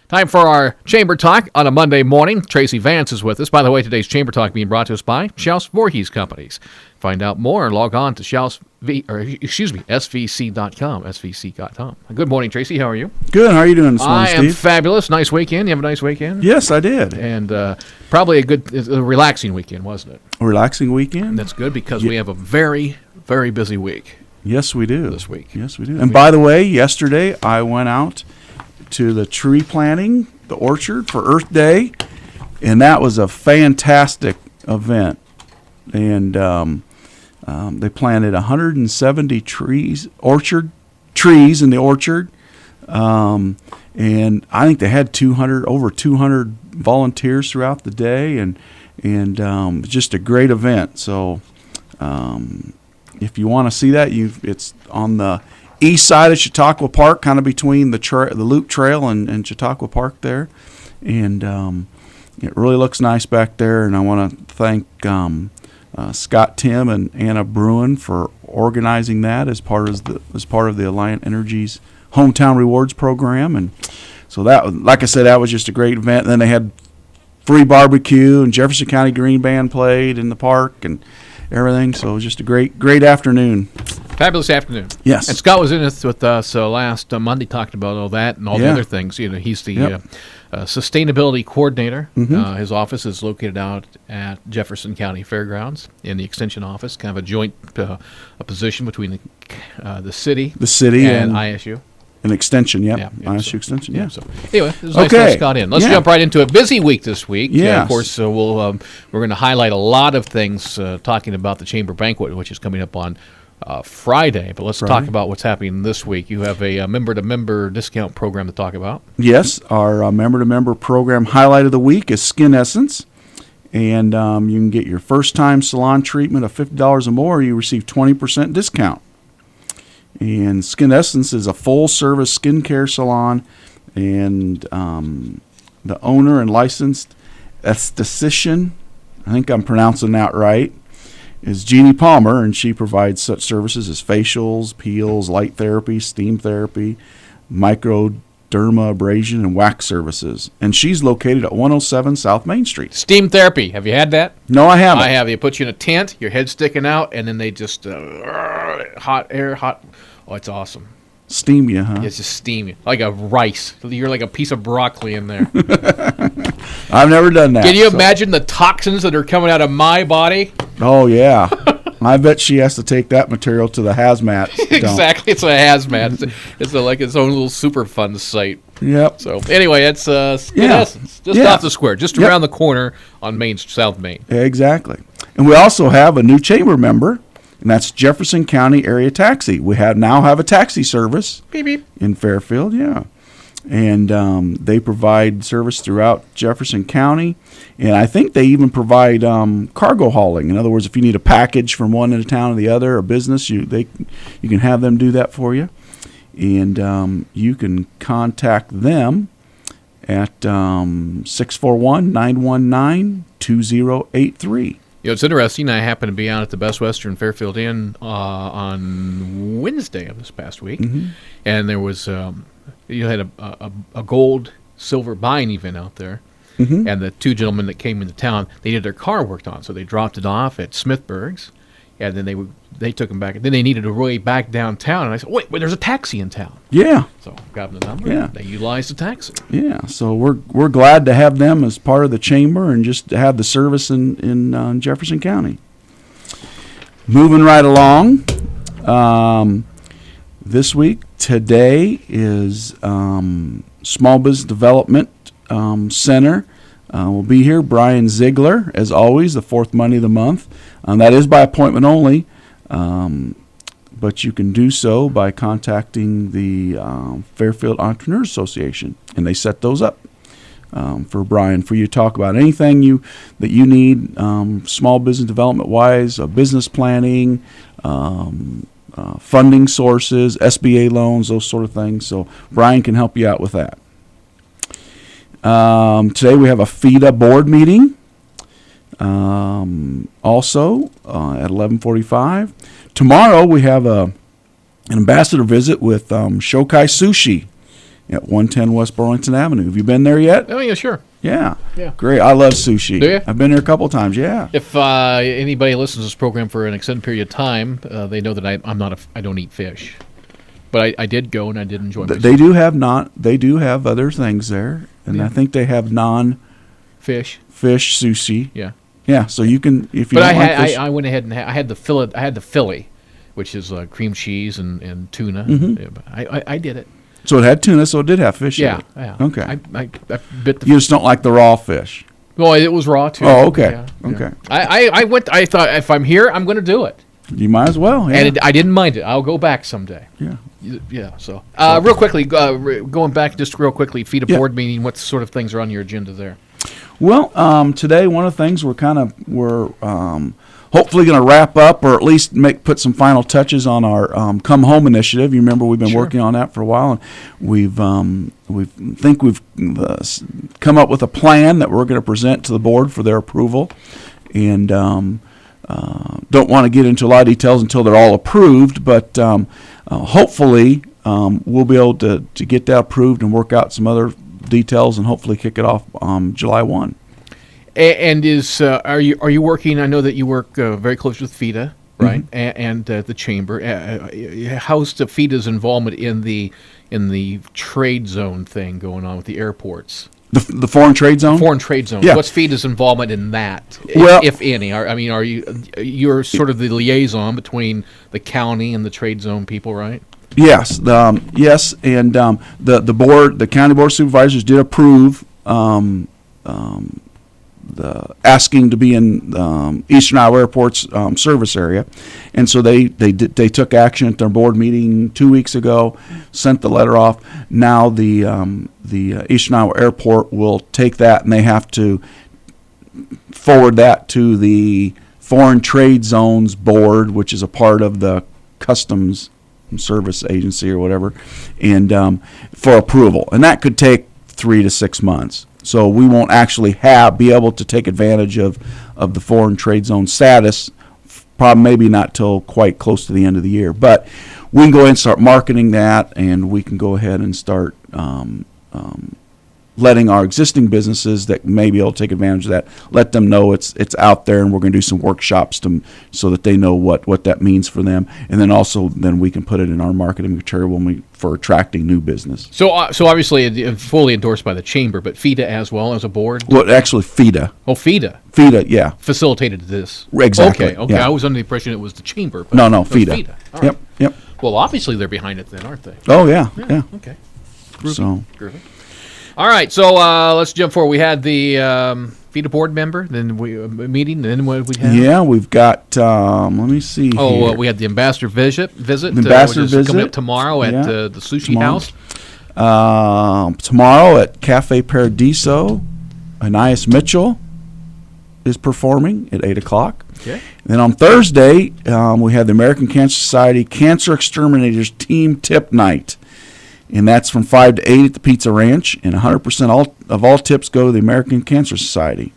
Time for our Chamber Talk on a Monday morning. Tracy Vance is with us. By the way, today's Chamber Talk being brought to us by Schaus Voorhees Companies. Find out more, log on to svc.com. Good morning, Tracy. How are you? Good. How are you doing this morning, I am Steve? Fabulous. Nice weekend. You have a nice weekend? Yes, I did. And probably a relaxing weekend, wasn't it? A relaxing weekend? That's good because we have a very, very busy week. Yes, we do. This week. Yes, we do. And by the way, yesterday I went out to the tree planting, the orchard for Earth Day, and that was a fantastic event. And they planted 170 trees in the orchard, and I think they had over 200 volunteers throughout the day, and just a great event. So if you want to see that, it's on the east side of Chautauqua Park, kind of between the Loop Trail and Chautauqua Park there, and it really looks nice back there. And I want to thank Scott Tim and Anna Bruin for organizing that as part of the Alliant Energy's Hometown Rewards program. And so that, like I said, that was just a great event. And then they had free barbecue, and Jefferson County Green Band played in the park and everything. So it was just a great afternoon. Fabulous afternoon. Yes. And Scott was in it with us last Monday, talking about all that and all the other things. You know, he's the sustainability coordinator. Mm-hmm. His office is located out at Jefferson County Fairgrounds in the extension office, kind of a joint a position between the city and ISU. An extension, Yeah, ISU extension, yeah. So anyway, it was nice to have Scott in. Let's jump right into a busy week this week. Yes. Of course, we're going to highlight a lot of things talking about the Chamber Banquet, which is coming up on Friday. But let's talk about what's happening this week. You have a member-to-member discount program to talk about. Yes, our member-to-member program highlight of the week is Skin Essence. And you can get your first-time salon treatment of $50 or more. You receive 20% discount. And Skin Essence is a full-service skincare salon, and the owner and licensed esthetician, I think I'm pronouncing that right, is Jeannie Palmer, and she provides such services as facials, peels, light therapy, steam therapy, microdermabrasion, and wax services. And she's located at 107 South Main Street. Steam therapy. Have you had that? No, I haven't. I have. They put you in a tent, your head's sticking out, and then they just hot air. Oh, it's awesome. Steam you, huh? It's just steam you. Like a rice. You're like a piece of broccoli in there. I've never done that. Can you imagine the toxins that are coming out of my body? Oh, yeah. I bet she has to take that material to the hazmat. Exactly. It's a hazmat. It's like its own little Superfund site. Yep. So anyway, it's Skin Essence. Just off the square. Just around the corner on South Main. Exactly. And we also have a new chamber member, and that's Jefferson County Area Taxi. We now have a taxi service beep, beep. in Fairfield, and they provide service throughout Jefferson County, and I think they even provide cargo hauling. In other words, if you need a package from one end of town to the other, or business, you can have them do that for you, and you can contact them at 641-919-2083. You know, it's interesting. I happened to be out at the Best Western Fairfield Inn on Wednesday of this past week, and there was you had a gold silver buying event out there, and the two gentlemen that came into town, they needed their car worked on, so they dropped it off at Smithburg's, and then they took them back, and then they needed a way back downtown, and I said, wait, there's a taxi in town. Yeah. So got them the number. Yeah. They utilized the taxi. Yeah. So we're glad to have them as part of the chamber and just to have the service in Jefferson County. Moving right along, this week, today is Small Business Development Center. Will be here. Brian Ziegler, as always, the fourth Monday of the month. That is by appointment only, but you can do so by contacting the Fairfield Entrepreneurs Association, and they set those up for Brian for you to talk about anything that you need, small business development wise, business planning, funding sources, SBA loans, those sort of things. So Brian can help you out with that. Today we have a FIDA board meeting. Also at 11:45. Tomorrow we have an ambassador visit with Shokai Sushi, at 110 West Burlington Avenue. Have you been there yet? Oh, yeah, sure. Yeah. Yeah. Great. I love sushi. Do you? I've been there a couple times. Yeah. If anybody listens to this program for an extended period of time, they know that I don't eat fish. But I did go and I did enjoy myself. They do have other things there, and I think they have Fish sushi. Yeah. Yeah, so you can if you. But don't like fish. I went ahead and I had the Philly, which is cream cheese and tuna. Mm-hmm. Yeah, but I did it. So it had tuna, so it did have fish. Yeah, in it. yeah. Okay. I bit the. You just don't like the raw fish. Well, it was raw too. Oh, okay. Yeah, Okay. Yeah. I went. I thought if I'm here, I'm going to do it. You might as well. Yeah. And I didn't mind it. I'll go back someday. Yeah. Yeah. So real quickly, going back just real quickly, FIDA Yeah. board meeting. What sort of things are on your agenda there? Well, today one of the things we're hopefully going to wrap up, or at least put some final touches on our Come Home initiative. You remember we've been Sure. working on that for a while, and we've come up with a plan that we're going to present to the board for their approval, and don't want to get into a lot of details until they're all approved, but hopefully we'll be able to get that approved and work out some other details and hopefully kick it off July 1. And are you working? I know that you work very close with FIDA, right? Mm-hmm. And the chamber. How's the FIDA's involvement in the trade zone thing going on with the airports? The foreign trade zone. Foreign trade zone. Yeah. What's FIDA's involvement in that, Well- if any? Are you're sort of the liaison between the county and the trade zone people, right? Yes, yes, and the board, the county board of supervisors did approve the asking to be in Eastern Iowa Airport's service area, and so they took action at their board meeting 2 weeks ago, sent the letter off. Now the Eastern Iowa Airport will take that, and they have to forward that to the Foreign Trade Zones Board, which is a part of the Customs Service Agency or whatever, and for approval, and that could take 3 to 6 months. So we won't actually be able to take advantage of the foreign trade zone status, probably maybe not till quite close to the end of the year. But we can go ahead and start marketing that, and we can go ahead and start letting our existing businesses that may be able to take advantage of that, let them know it's out there, and we're going to do some workshops so that they know what that means for them, and then we can put it in our marketing material for attracting new business. So obviously fully endorsed by the chamber, but FIDA as well as a board. Well, actually, FIDA. Oh, FIDA Yeah. facilitated this. Exactly. Okay. Yeah. I was under the impression it was the chamber. But No, it was FIDA. All right. Yep. Well, obviously they're behind it then, aren't they? Oh yeah. Yeah. Okay. So. Groovy. All right, so let's jump forward. We had the FIDA board member, then meeting, then what did we have? Yeah, we've got. Let me see. Oh, here. we had the ambassador visit. The ambassador which is visit coming up tomorrow at the sushi house. Tomorrow at Cafe Paradiso, Anais Mitchell is performing at 8:00. Okay. And then on Thursday, we have the American Cancer Society Cancer Exterminators Team Tip Night. And that's from 5 to 8 at the Pizza Ranch, and 100% of all tips go to the American Cancer Society.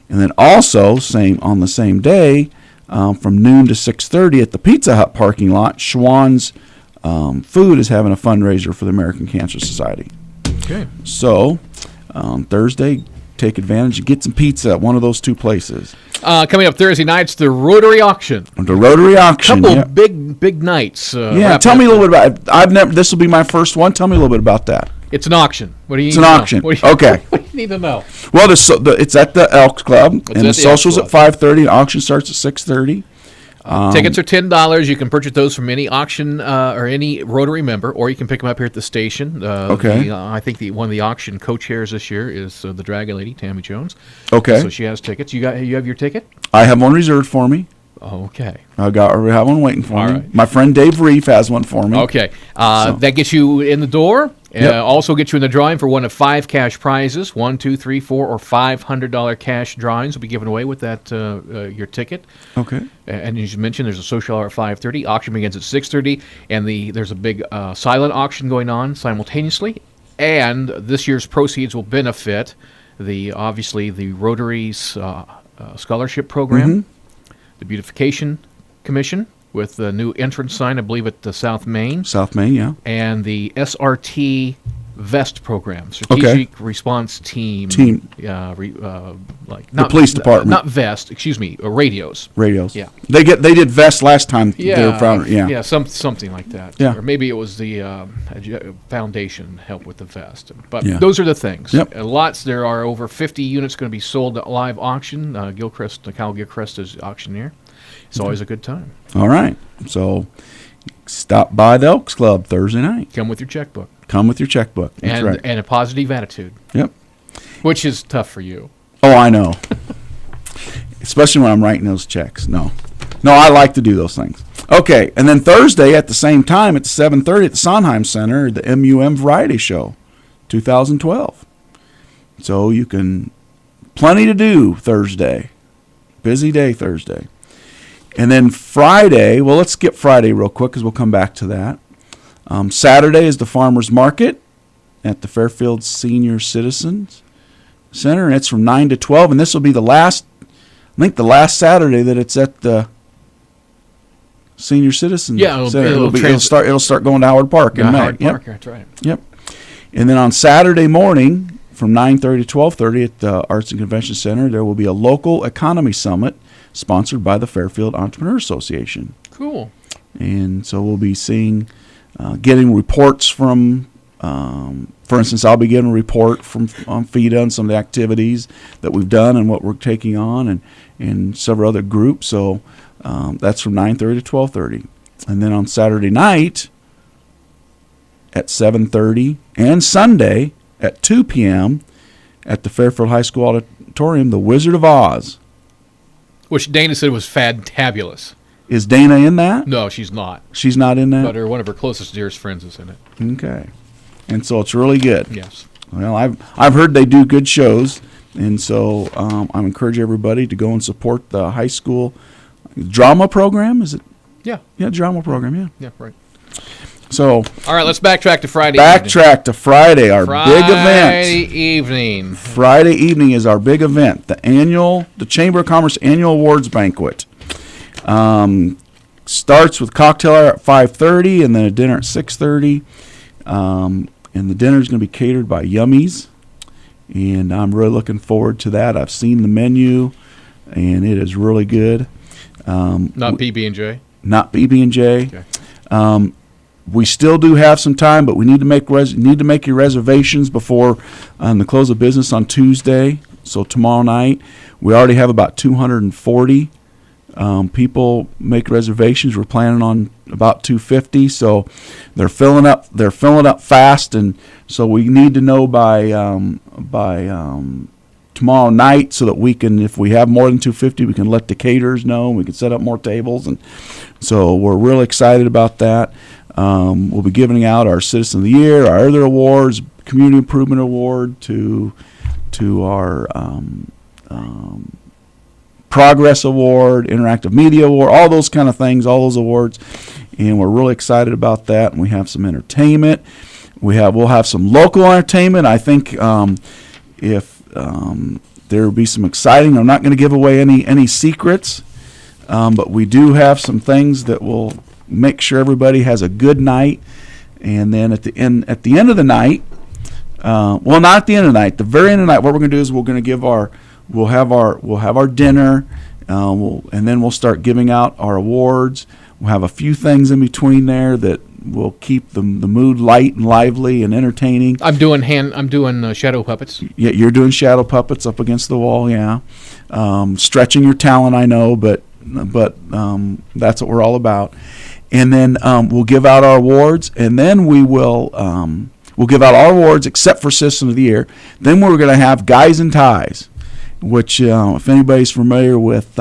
And then also, on the same day, from noon to 6:30 at the Pizza Hut parking lot, Schwann's Food is having a fundraiser for the American Cancer Society. Okay. So, Thursday, take advantage and get some pizza at one of those two places. Coming up Thursday night, it's the Rotary Auction. The Rotary Auction. Couple big nights. Tell me a little bit about it. This will be my first one. Tell me a little bit about that. It's an auction. What do you? It's an auction. Okay. What do you need to know? Well, it's at the Elks Club, and the social's Elks at 5:30. Auction starts at 6:30. Tickets are $10. You can purchase those from any auction or any Rotary member, or you can pick them up here at the station. Okay. I think one of the auction co-chairs this year is the Dragon Lady, Tammy Jones. Okay. So she has tickets. You have your ticket? I have one reserved for me. Okay. I have one waiting for All me. right. My friend Dave Reef has one for me. Okay. That gets you in the door. Yep. Also gets you in the drawing for one of 5 cash prizes. $1, $2, $3, $4, or $500 cash drawings will be given away with that your ticket. Okay. And as you mentioned, there's a social hour at 5:30. Auction begins at 6:30, and there's a big silent auction going on simultaneously. And this year's proceeds will benefit obviously the Rotary's scholarship program, the Beautification Commission with the new entrance sign, I believe, at the South Main. South Main, yeah. And the SRT VEST program, Strategic Response Team. Like the police department. Not VEST, excuse me, radios. Radios. Yeah. They did VEST last time. They were found, Yeah, something like that. Yeah. Or maybe it was the foundation helped with the VEST. But Yeah. those are the things. Yep. There are over 50 units going to be sold at live auction. Cal Gilchrist is auctioneer. It's always a good time. All right. So stop by the Elks Club Thursday night. Come with your checkbook. Come with your checkbook. That's right. And a positive attitude. Yep. Which is tough for you. Oh, I know. Especially when I'm writing those checks. No, I like to do those things. Okay, and then Thursday at the same time at 7:30 at the Sondheim Center, the MUM Variety Show, 2012. So you can plenty to do Thursday. Busy day Thursday. And then Friday, well, let's skip Friday real quick because we'll come back to that. Saturday is the Farmers Market at the Fairfield Senior Citizens Center, and it's from 9 to 12. And this will be the last Saturday that it's at the Senior Citizens Center. It'll start going to Howard Park in May. Howard Park, that's right. Yep. And then on Saturday morning from 9:30 to 12:30 at the Arts and Convention Center, there will be a local economy summit sponsored by the Fairfield Entrepreneur Association. Cool. And so we'll be getting reports from, for instance, I'll be getting a report on FIDA and some of the activities that we've done and what we're taking on and several other groups. So that's from 9:30 to 12:30. And then on Saturday night at 7:30 and Sunday at 2 p.m. at the Fairfield High School Auditorium, The Wizard of Oz. Which Dana said was fantabulous. Is Dana in that? No, she's not. She's not in that? But one of her closest, dearest friends is in it. Okay. And so it's really good. Yes. Well, I've heard they do good shows, and so I encourage everybody to go and support the high school drama program. Is it? Yeah. Yeah, drama program, yeah. Yeah, right. So. All right, let's backtrack to Friday to Friday, our big event. Friday evening is our big event, the Chamber of Commerce Annual Awards Banquet. Starts with cocktail hour at 5:30 and then a dinner at 6:30. And the dinner is going to be catered by Yummies. And I'm really looking forward to that. I've seen the menu, and it is really good. Not PB&J? Not PB&J. Okay. We still do have some time, but we need to make your reservations before the close of business on Tuesday. So tomorrow night, we already have about 240 people make reservations. We're planning on about 250, so they're filling up. They're filling up fast, and so we need to know by tomorrow night so that we can, if we have more than 250, we can let the caterers know. We can set up more tables, and so we're really excited about that. We'll be giving out our Citizen of the Year, our other awards, Community Improvement Award to our Progress Award, Interactive Media Award, all those kind of things, all those awards, and we're really excited about that. And we have some entertainment. We'll have some local entertainment. I think if there will be some exciting. I'm not going to give away any secrets, but we do have some things that will make sure everybody has a good night. And then at the end of the night, well, not at the end of the night, the very end of the night, what we're going to do is we'll have our dinner, and then we'll start giving out our awards. We'll have a few things in between there that will keep the mood light and lively and entertaining. I'm doing shadow puppets. Yeah, you're doing shadow puppets up against the wall. Yeah, stretching your talent, I know, but that's what we're all about. And then we'll give out our awards, and then we'll give out our awards except for Citizen of the Year. Then we're going to have Guys and Ties, which if anybody's familiar with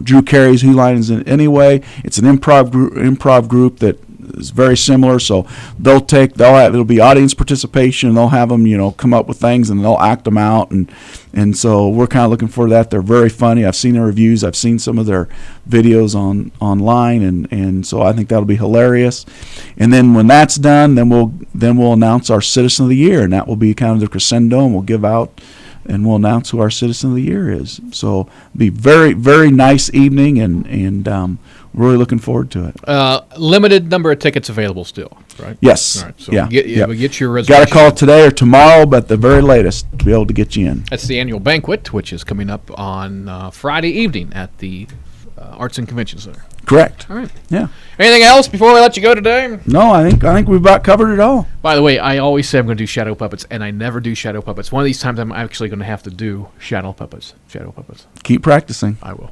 Drew Carey's Who Lines It Anyway, it's an improv group that is very similar. So it'll be audience participation. They'll have them come up with things and they'll act them out, and so we're kind of looking for that. They're very funny. I've seen their reviews. I've seen some of their videos online, and so I think that'll be hilarious. And then when that's done, then we'll announce our Citizen of the Year, and that will be kind of the crescendo, and we'll give out. And we'll announce who our Citizen of the Year is. So it'll be very, very nice evening, and really looking forward to it. Limited number of tickets available still, right? Yes. All right, so Yeah. get yeah. your reservation. Got to call today or tomorrow, but the very latest to be able to get you in. That's the annual banquet, which is coming up on Friday evening at the Arts and Convention Center. Correct. All right. Yeah. Anything else before we let you go today? No, I think we've about covered it all. By the way, I always say I'm going to do shadow puppets, and I never do shadow puppets. One of these times I'm actually going to have to do shadow puppets. Shadow puppets. Keep practicing. I will.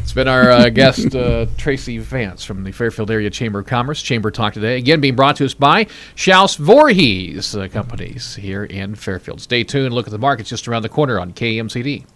It's been our guest, Tracy Vance from the Fairfield Area Chamber of Commerce. Chamber Talk today. Again, being brought to us by Schaus Voorhees Companies here in Fairfield. Stay tuned. Look at the markets just around the corner on KMCD.